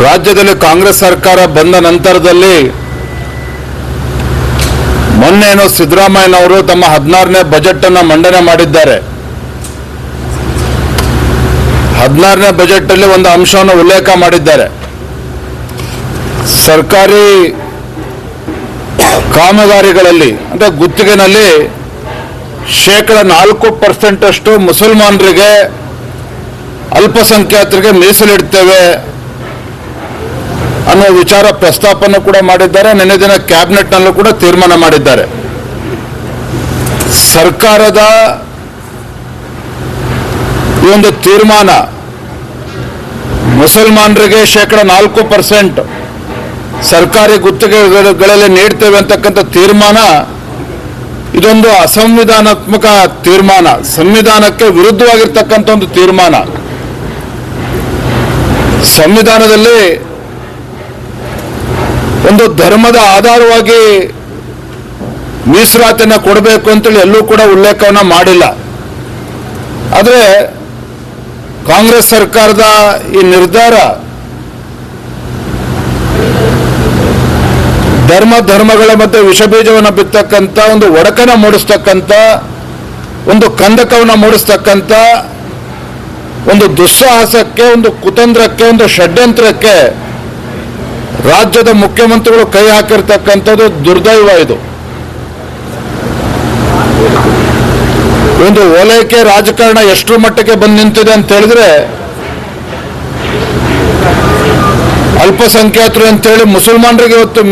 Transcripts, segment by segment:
ರಾಜ್ಯದಲ್ಲಿ ಕಾಂಗ್ರೆಸ್ ಸರ್ಕಾರ ಬಂದ ನಂತರದಲ್ಲಿ ಮೊನ್ನೇನೋ ಸಿದ್ದರಾಮಯ್ಯನವರು ತಮ್ಮ 16ನೇ ಬಜೆಟ್ ಅನ್ನು ಮಂಡನೆ ಮಾಡಿದ್ದಾರೆ. 16ನೇ ಬಜೆಟ್ ಅಲ್ಲಿ ಒಂದು ಅಂಶವನ್ನು ಉಲ್ಲೇಖ ಮಾಡಿದ್ದಾರೆ. ಸರ್ಕಾರಿ ಕಾಮಗಾರಿಗಳಲ್ಲಿ ಅಂದ್ರೆ ಗುತ್ತಿಗೆನಲ್ಲಿ 4% ಅಷ್ಟು ಮುಸಲ್ಮಾನರಿಗೆ ಅಲ್ಪಸಂಖ್ಯಾತರಿಗೆ ಮೀಸಲಿಡ್ತೇವೆ ಅನ್ನೋ ವಿಚಾರ ಪ್ರಸ್ತಾಪನೆ ಕೂಡ ಮಾಡಿದ್ದಾರೆ. ನಿನ್ನೆ ದಿನ ಕ್ಯಾಬಿನೆಟ್ನಲ್ಲೂ ಕೂಡ ತೀರ್ಮಾನ ಮಾಡಿದ್ದಾರೆ. ಸರ್ಕಾರದ ಈ ಒಂದು ತೀರ್ಮಾನ ಮುಸಲ್ಮಾನರಿಗೆ 4% ಸರ್ಕಾರಿ ಗುತ್ತಿಗೆಗಳಲ್ಲಿ ನೀಡ್ತೇವೆ ಅಂತಕ್ಕಂಥ ತೀರ್ಮಾನ ಇದೊಂದು ಅಸಂವಿಧಾನಾತ್ಮಕ ತೀರ್ಮಾನ, ಸಂವಿಧಾನಕ್ಕೆ ವಿರುದ್ಧವಾಗಿರ್ತಕ್ಕಂಥ ಒಂದು ತೀರ್ಮಾನ. ಸಂವಿಧಾನದಲ್ಲಿ ಒಂದು ಧರ್ಮದ ಆಧಾರವಾಗಿ ಮೀಸಲಾತಿಯನ್ನು ಕೊಡಬೇಕು ಅಂತೇಳಿ ಎಲ್ಲೂ ಕೂಡ ಉಲ್ಲೇಖವನ್ನ ಮಾಡಿಲ್ಲ. ಆದರೆ ಕಾಂಗ್ರೆಸ್ ಸರ್ಕಾರದ ಈ ನಿರ್ಧಾರ ಧರ್ಮಗಳ ಮಧ್ಯೆ ವಿಷಬೀಜವನ್ನು ಬಿತ್ತಕ್ಕಂಥ ಒಂದು ಒಡಕನ ಮೂಡಿಸ್ತಕ್ಕಂಥ ಒಂದು ಕಂದಕವನ್ನು ಮೂಡಿಸ್ತಕ್ಕಂಥ ಒಂದು ದುಸ್ಸಾಹಸಕ್ಕೆ, ಒಂದು ಕುತಂತ್ರಕ್ಕೆ, ಒಂದು ಷಡ್ಯಂತ್ರಕ್ಕೆ ರಾಜ್ಯದ ಮುಖ್ಯಮಂತ್ರಿಗಳು ಕೈ ಹಾಕಿರ್ತಕ್ಕಂಥದ್ದು ದುರ್ದೈವ. ಇದು ಒಂದು ಓಲೈಕೆ ರಾಜಕಾರಣ ಎಷ್ಟರ ಮಟ್ಟಿಗೆ ಬಂದು ನಿಂತಿದೆ ಅಂತ ಹೇಳಿದ್ರೆ, ಅಲ್ಪಸಂಖ್ಯಾತರು ಅಂತೇಳಿ ಮುಸಲ್ಮಾನರಿಗೆ ಇವತ್ತು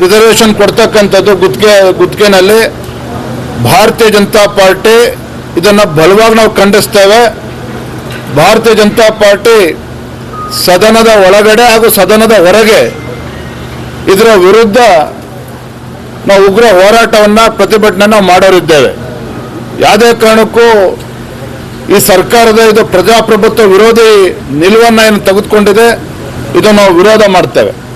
ರಿಸರ್ವೇಶನ್ ಕೊಡ್ತಕ್ಕಂಥದ್ದು ಗುತ್ತಿಗೆನಲ್ಲಿ ಭಾರತೀಯ ಜನತಾ ಪಾರ್ಟಿ ಇದನ್ನು ಬಲವಾಗಿ ನಾವು ಖಂಡಿಸ್ತೇವೆ. ಭಾರತೀಯ ಜನತಾ ಪಾರ್ಟಿ ಸದನದ ಒಳಗಡೆ ಹಾಗೂ ಸದನದ ಹೊರಗೆ ಇದರ ವಿರುದ್ಧ ನಾವು ಉಗ್ರ ಹೋರಾಟವನ್ನು, ಪ್ರತಿಭಟನೆಯನ್ನು ಮಾಡೋರಿದ್ದೇವೆ. ಯಾವುದೇ ಕಾರಣಕ್ಕೂ ಈ ಸರ್ಕಾರದ ಇದು ಪ್ರಜಾಪ್ರಭುತ್ವ ವಿರೋಧಿ ನಿಲುವನ್ನು ಏನು ತೆಗೆದುಕೊಂಡಿದೆ, ಇದನ್ನು ನಾವು ವಿರೋಧ ಮಾಡ್ತೇವೆ.